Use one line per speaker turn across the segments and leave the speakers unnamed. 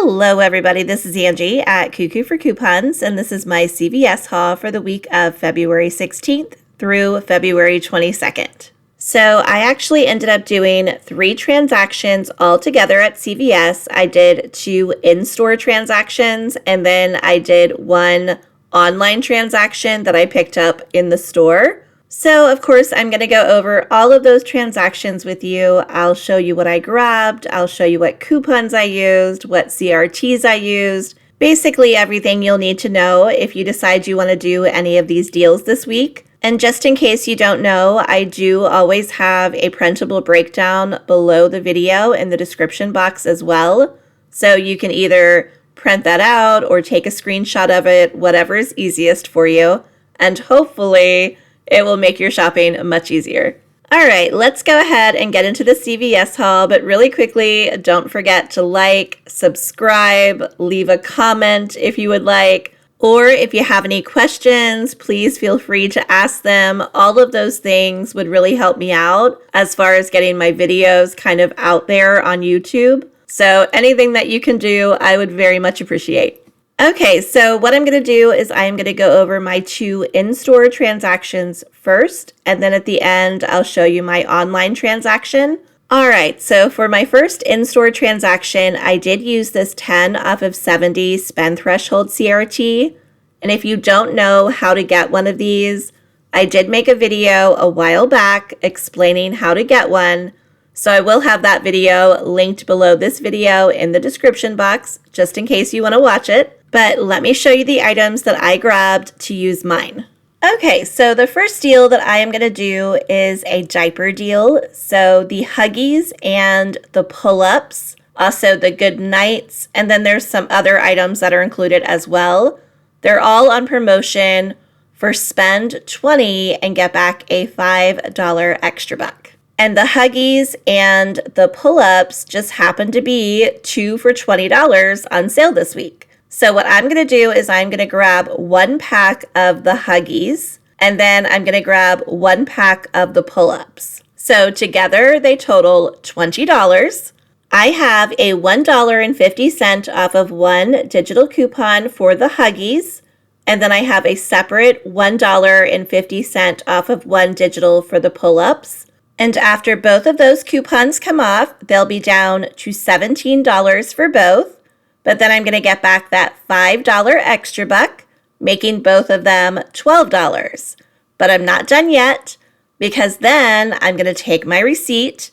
Hello everybody, this is Angie at Cuckoo for Coupons, and this is my CVS haul for the week of February 16th through February 22nd. So I actually ended up doing 3 transactions all together at CVS. I did 2 in-store transactions, and then I did 1 online transaction that I picked up in the store. So, of course, I'm going to go over all of those transactions with you. I'll show you what I grabbed. I'll show you what coupons I used, what CRTs I used, basically everything you'll need to know if you decide you want to do any of these deals this week. And just in case you don't know, I do always have a printable breakdown below the video in the description box as well. So you can either print that out or take a screenshot of it, whatever is easiest for you. And hopefully it will make your shopping much easier. All right, let's go ahead and get into the CVS haul, but really quickly, don't forget to like, subscribe, leave a comment if you would like, or if you have any questions, please feel free to ask them. All of those things would really help me out as far as getting my videos kind of out there on YouTube. So anything that you can do, I would very much appreciate. Okay, so what I'm going to do is I'm going to go over my 2 in-store transactions first, and then at the end, I'll show you my online transaction. All right, so for my first in-store transaction, I did use this 10 off of 70 spend threshold CRT. And if you don't know how to get one of these, I did make a video a while back explaining how to get one. So I will have that video linked below this video in the description box, just in case you want to watch it. But let me show you the items that I grabbed to use mine. Okay, so the first deal that I am going to do is a diaper deal. So the Huggies and the pull-ups, also the Good Nights, and then there's some other items that are included as well. They're all on promotion for spend $20 and get back a $5 extra buck. And the Huggies and the pull-ups just happen to be 2 for $20 on sale this week. So what I'm going to do is I'm going to grab 1 pack of the Huggies, and then I'm going to grab 1 pack of the pull-ups. So together they total $20. I have a $1.50 off of 1 digital coupon for the Huggies, and then I have a separate $1.50 off of 1 digital for the pull-ups. And after both of those coupons come off, they'll be down to $17 for both. But then I'm going to get back that $5 extra buck, making both of them $12. But I'm not done yet, because then I'm going to take my receipt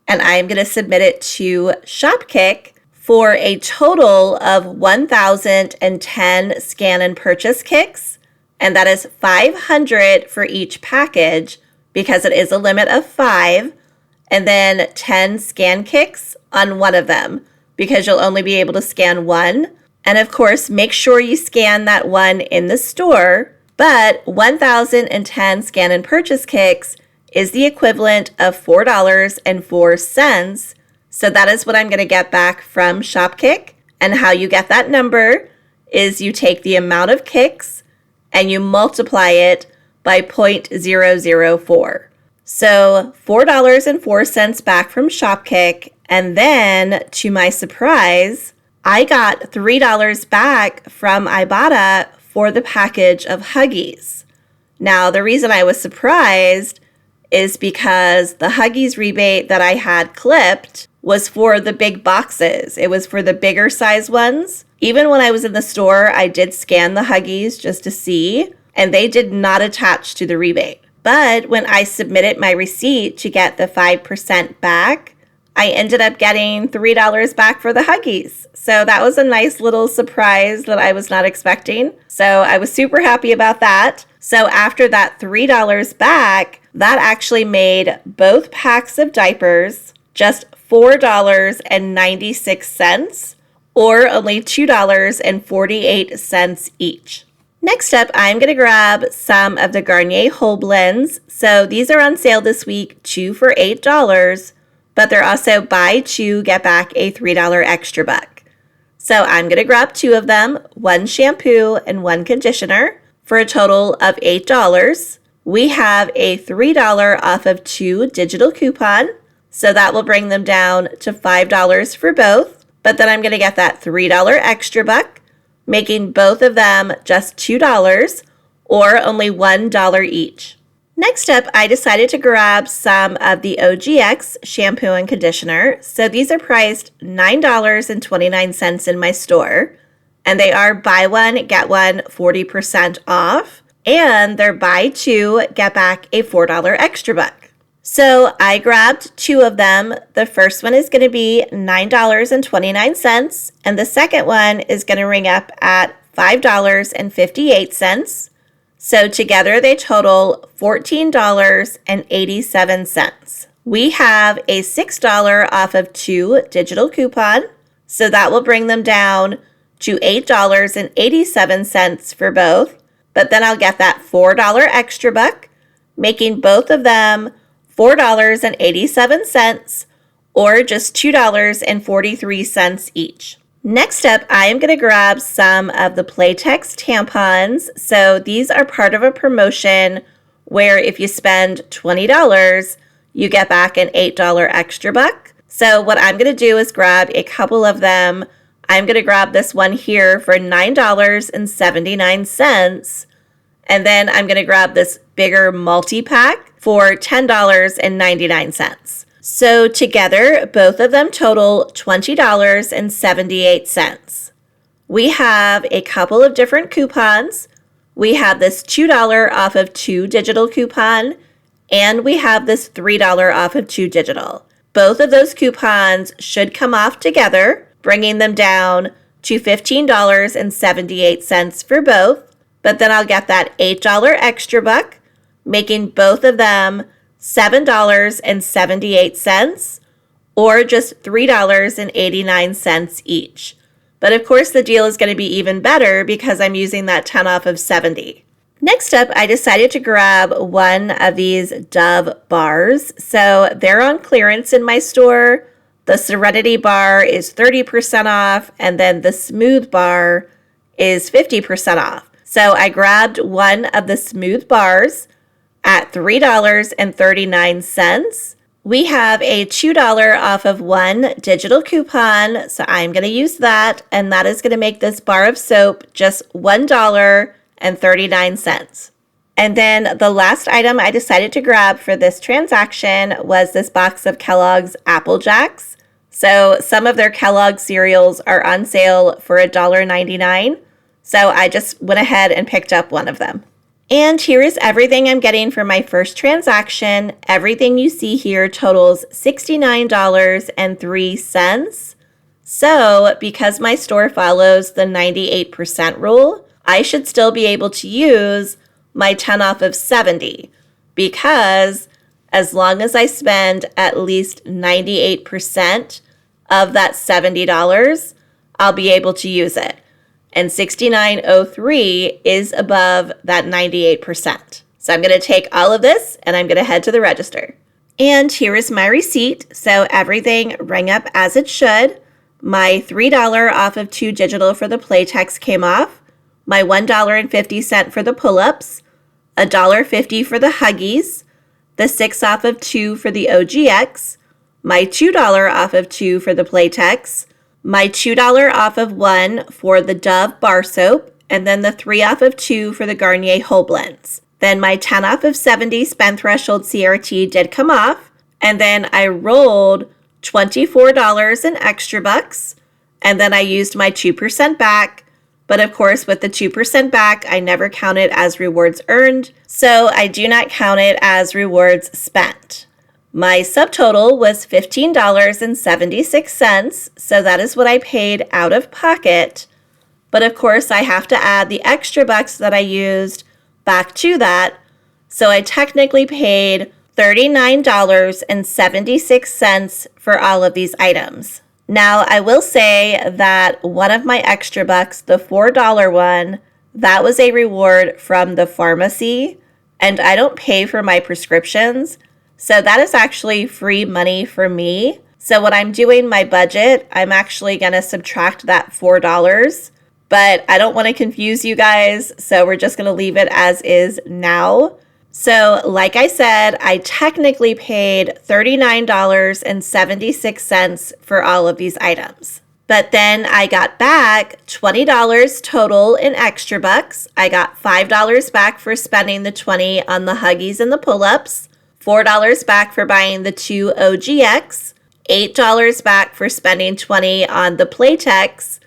and I'm going to submit it to Shopkick for a total of 1,010 scan and purchase kicks. And that is 500 for each package, because it is a limit of 5, and then 10 scan kicks on one of them, because you'll only be able to scan 1. And of course, make sure you scan that 1 in the store. But 1,010 scan and purchase kicks is the equivalent of $4.04. So that is what I'm going to get back from Shopkick. And how you get that number is you take the amount of kicks and you multiply it by 0.004. So $4.04 back from Shopkick. And then, to my surprise, I got $3 back from Ibotta for the package of Huggies. Now, the reason I was surprised is because the Huggies rebate that I had clipped was for the big boxes. It was for the bigger size ones. Even when I was in the store, I did scan the Huggies just to see, and they did not attach to the rebate. But when I submitted my receipt to get the 5% back, I ended up getting $3 back for the Huggies. So that was a nice little surprise that I was not expecting. So I was super happy about that. So after that $3 back, that actually made both packs of diapers just $4.96, or only $2.48 each. Next up, I'm going to grab some of the Garnier Whole Blends. So these are on sale this week, 2 for $8. But they're also buy 2, get back a $3 extra buck. So I'm going to grab 2 of them, 1 shampoo and 1 conditioner, for a total of $8. We have a $3 off of 2 digital coupon, so that will bring them down to $5 for both. but then I'm going to get that $3 extra buck, making both of them just $2 or only $1 each. Next up, I decided to grab some of the OGX shampoo and conditioner. So these are priced $9.29 in my store, and they are buy one, get one 40% off, and they're buy two, get back a $4 extra buck. So I grabbed two of them. The first one is going to be $9.29, and the second one is going to ring up at $5.58. So together they total $14.87. We have a $6 off of 2 digital coupon, so that will bring them down to $8.87 for both. But then I'll get that $4 extra buck, making both of them $4.87 or just $2.43 each. Next up, I am going to grab some of the Playtex tampons. So these are part of a promotion where if you spend $20, you get back an $8 extra buck. So what I'm going to do is grab a couple of them. I'm going to grab this one here for $9.79. And then I'm going to grab this bigger multi-pack for $10.99. So together, both of them total $20.78. We have a couple of different coupons. We have this $2 off of 2 digital coupon, and we have this $3 off of 2 digital. Both of those coupons should come off together, bringing them down to $15.78 for both. But then I'll get that $8 extra buck, making both of them $7.78 or just $3.89 each. But of course the deal is going to be even better because I'm using that 10 off of 70. Next up, I decided to grab one of these Dove bars. So they're on clearance in my store. The Serenity bar is 30% off, and then the Smooth bar is 50% off. So I grabbed one of the Smooth bars at $3.39. We have a $2 off of 1 digital coupon, so I'm going to use that, and that is going to make this bar of soap just $1.39. And then the last item I decided to grab for this transaction was this box of Kellogg's Apple Jacks. So some of their Kellogg cereals are on sale for $1.99. So I just went ahead and picked up one of them. And here is everything I'm getting for my first transaction. Everything you see here totals $69.03. So because my store follows the 98% rule, I should still be able to use my 10 off of 70 because as long as I spend at least 98% of that $70, I'll be able to use it. And $69.03 is above that 98%. So I'm going to take all of this and I'm going to head to the register. And here is my receipt. So everything rang up as it should. My $3 off of 2 digital for the Playtex came off. My $1.50 for the pull-ups. $1.50 for the Huggies. The 6 off of 2 for the OGX. My $2 off of 2 for the Playtex. My $2 off of 1 for the Dove bar soap, and then the 3 off of 2 for the Garnier Whole Blends. Then my 10 off of 70 spend threshold CRT did come off, and then I rolled $24 in extra bucks, and then I used my 2% back, but of course with the 2% back, I never count it as rewards earned, so I do not count it as rewards spent. My subtotal was $15.76, so that is what I paid out of pocket. But of course, I have to add the extra bucks that I used back to that. So I technically paid $39.76 for all of these items. Now, I will say that one of my extra bucks, the $4 one, that was a reward from the pharmacy, and I don't pay for my prescriptions. So that is actually free money for me. So when I'm doing my budget, I'm actually going to subtract that $4. But I don't want to confuse you guys, so we're just going to leave it as is now. So like I said, I technically paid $39.76 for all of these items. But then I got back $20 total in extra bucks. I got $5 back for spending the $20 on the Huggies and the pull-ups, $4 back for buying the 2 OGX, $8 back for spending $20 on the Playtex,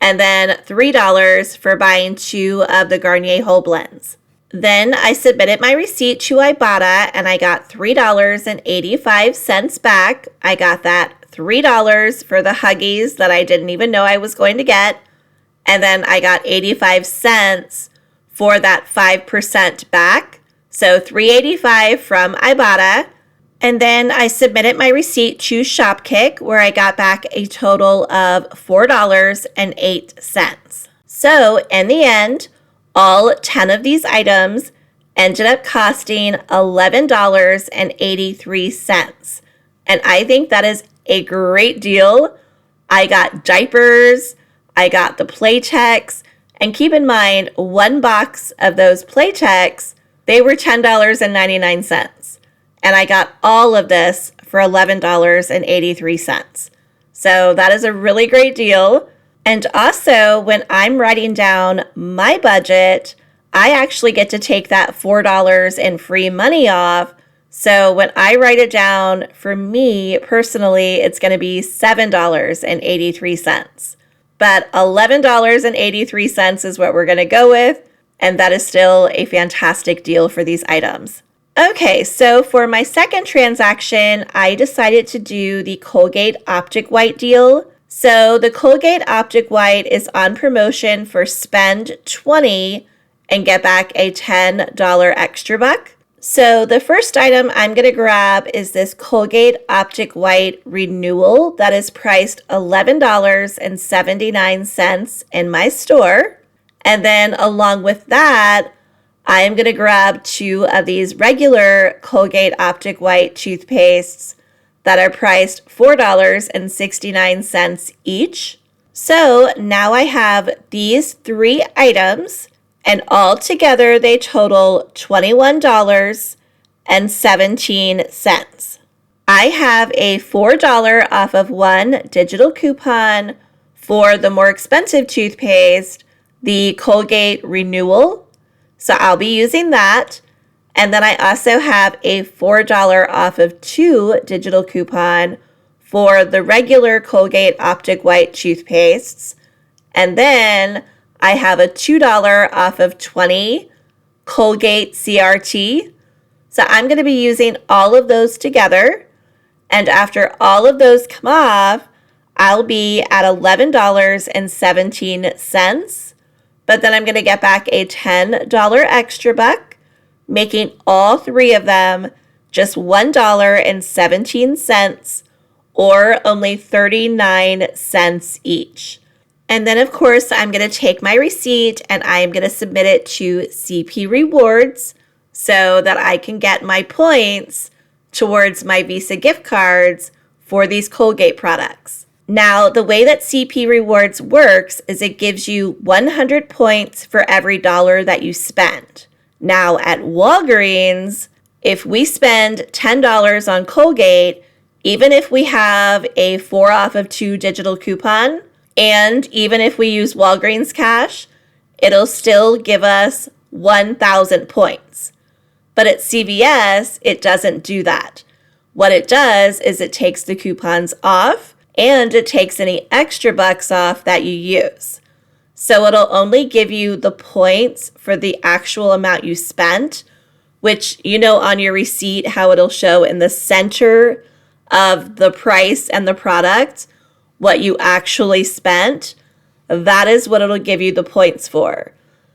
and then $3 for buying 2 of the Garnier Whole Blends. Then I submitted my receipt to Ibotta and I got $3.85 back. I got that $3 for the Huggies that I didn't even know I was going to get. And then I got 85 cents for that 5% back. So $3.85 from Ibotta. And then I submitted my receipt to Shopkick where I got back a total of $4.08. So in the end, all 10 of these items ended up costing $11.83. And I think that is a great deal. I got diapers, I got the Playtex, and keep in mind, one box of those Playtex, they were $10.99. And I got all of this for $11.83. So that is a really great deal. And also, when I'm writing down my budget, I actually get to take that $4 in free money off. So when I write it down, for me personally, it's going to be $7.83. But $11.83 is what we're going to go with. And that is still a fantastic deal for these items. Okay, so for my second transaction, I decided to do the Colgate Optic White deal. So the Colgate Optic White is on promotion for spend $20 and get back a $10 extra buck. So the first item I'm going to grab is this Colgate Optic White Renewal that is priced $11.79 in my store. And then along with that, I am going to grab 2 of these regular Colgate Optic White toothpastes that are priced $4.69 each. So now I have these 3 items, and all together they total $21.17. I have a $4 off of 1 digital coupon for the more expensive toothpaste, the Colgate Renewal. So I'll be using that. And then I also have a $4 off of 2 digital coupon for the regular Colgate Optic White toothpastes. And then I have a $2 off of 20 Colgate CRT. So I'm going to be using all of those together. And after all of those come off, I'll be at $11.17. But then I'm going to get back a $10 extra buck, making all 3 of them just $1.17 or only 39 cents each. And then, of course, I'm going to take my receipt and I'm going to submit it to CP Rewards so that I can get my points towards my Visa gift cards for these Colgate products. Now, the way that CP Rewards works is it gives you 100 points for every dollar that you spend. Now, at Walgreens, if we spend $10 on Colgate, even if we have a 4 off of 2 digital coupon, and even if we use Walgreens cash, it'll still give us 1,000 points. But at CVS, it doesn't do that. What it does is it takes the coupons off and it takes any extra bucks off that you use. So it'll only give you the points for the actual amount you spent, which you know on your receipt how it'll show in the center of the price and the product what you actually spent. That is what it'll give you the points for.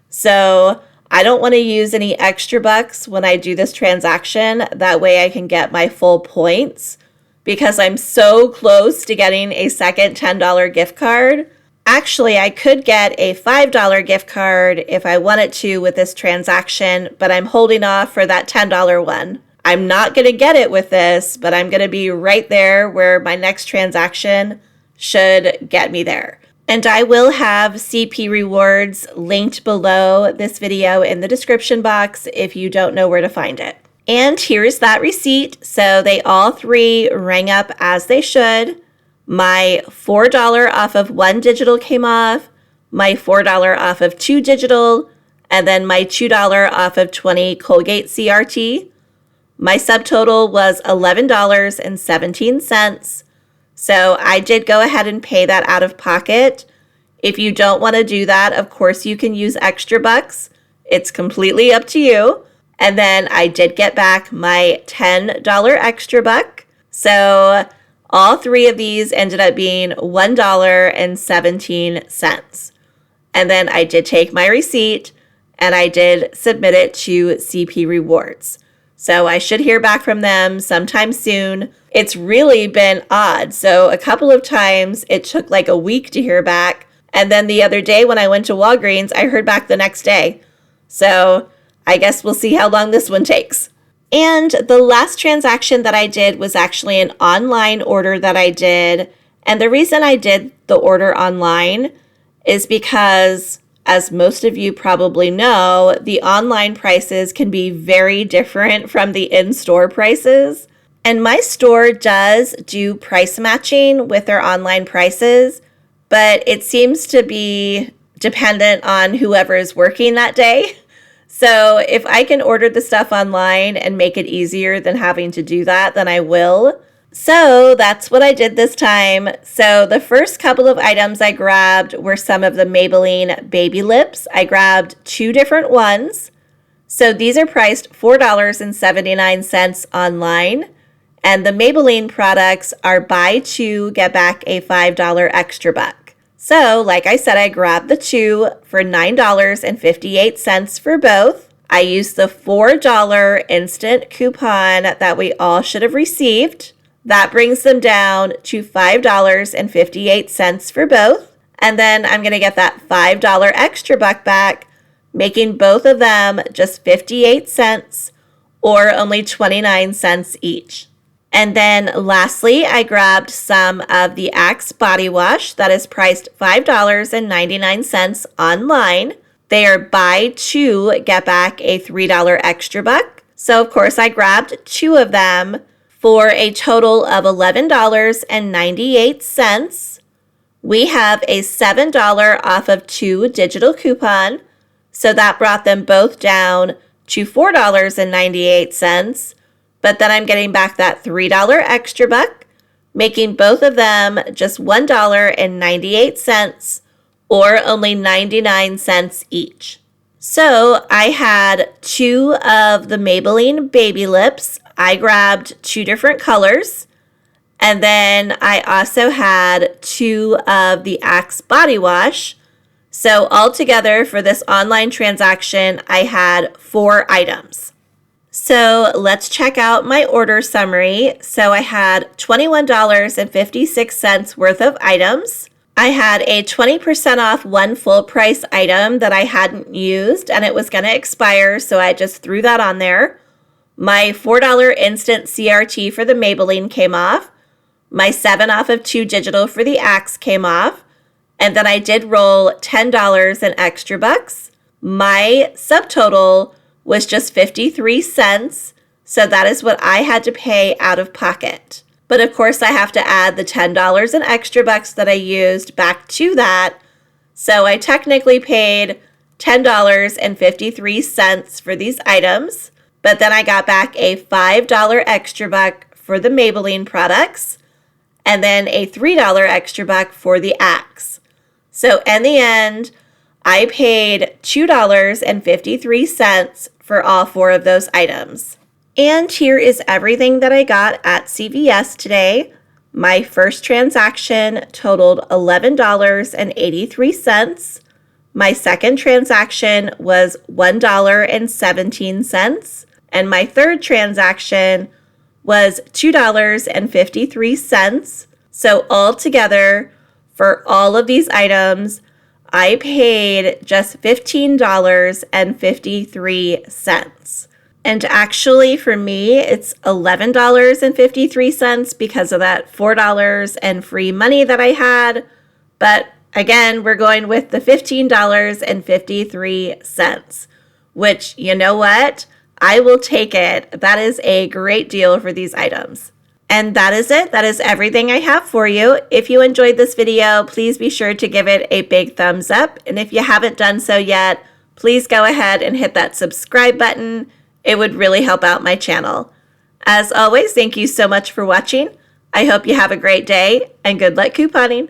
So I don't want to use any extra bucks when I do this transaction. That way I can get my full points because I'm so close to getting a second $10 gift card. Actually, I could get a $5 gift card if I wanted to with this transaction, but I'm holding off for that $10 one. I'm not going to get it with this, but I'm going to be right there where my next transaction should get me there. And I will have CP Rewards linked below this video in the description box if you don't know where to find it. And here's that receipt. So they all 3 rang up as they should. My $4 off of 1 digital came off, my $4 off of 2 digital, and then my $2 off of 20 Colgate CRT. My subtotal was $11.17. So I did go ahead and pay that out of pocket. If you don't want to do that, of course you can use extra bucks. It's completely up to you. And then I did get back my $10 extra buck. So all three of these ended up being $1.17. And then I did take my receipt and I did submit it to CP Rewards. So I should hear back from them sometime soon. It's really been odd. So a couple of times it took like a week to hear back. And then the other day when I went to Walgreens, I heard back the next day. So I guess we'll see how long this one takes. And the last transaction that I did was actually an online order that I did. And the reason I did the order online is because, as most of you probably know, the online prices can be very different from the in-store prices. And my store does do price matching with their online prices, but it seems to be dependent on whoever is working that day. So if I can order the stuff online and make it easier than having to do that, then I will. So that's what I did this time. So the first couple of items I grabbed were some of the Maybelline Baby Lips. I grabbed 2 different ones. So these are priced $4.79 online. And the Maybelline products are buy 2, get back a $5 extra buck. So like I said, I grabbed the 2 for $9.58 for both. I used the $4 instant coupon that we all should have received. That brings them down to $5.58 for both. And then I'm going to get that $5 extra buck back, making both of them just 58 cents or only 29 cents each. And then lastly, I grabbed some of the Axe body wash that is priced $5.99 online. They are buy 2, get back a $3 extra buck. So of course I grabbed 2 of them for a total of $11.98. We have a $7 off of 2 digital coupon. So that brought them both down to $4.98. But then I'm getting back that $3 extra buck, making both of them just $1.98 or only 99 cents each. So I had 2 of the Maybelline Baby Lips. I grabbed 2 different colors. And then I also had 2 of the Axe body wash. So altogether for this online transaction, I had 4 items. So let's check out my order summary. So I had $21.56 worth of items. I had a 20% off one full price item that I hadn't used and it was going to expire, so I just threw that on there. My $4 instant CRT for the Maybelline came off. My 7 off of 2 digital for the Axe came off. And then I did roll $10 in extra bucks. My subtotal was just 53 cents, so that is what I had to pay out of pocket. But of course I have to add the $10 in extra bucks that I used back to that, so I technically paid $10.53 for these items, but then I got back a $5 extra buck for the Maybelline products, and then a $3 extra buck for the Axe. So in the end, I paid $2.53 for all 4 of those items. And here is everything that I got at CVS today. My first transaction totaled $11.83. My second transaction was $1.17. And my third transaction was $2.53. So altogether, for all of these items, I paid just $15.53. And actually for me, it's $11.53 because of that $4 and free money that I had. But again, we're going with the $15.53, which, you know what? I will take it. That is a great deal for these items. And that is it. That is everything I have for you. If you enjoyed this video, please be sure to give it a big thumbs up. And if you haven't done so yet, please go ahead and hit that subscribe button. It would really help out my channel. As always, thank you so much for watching. I hope you have a great day and good luck couponing.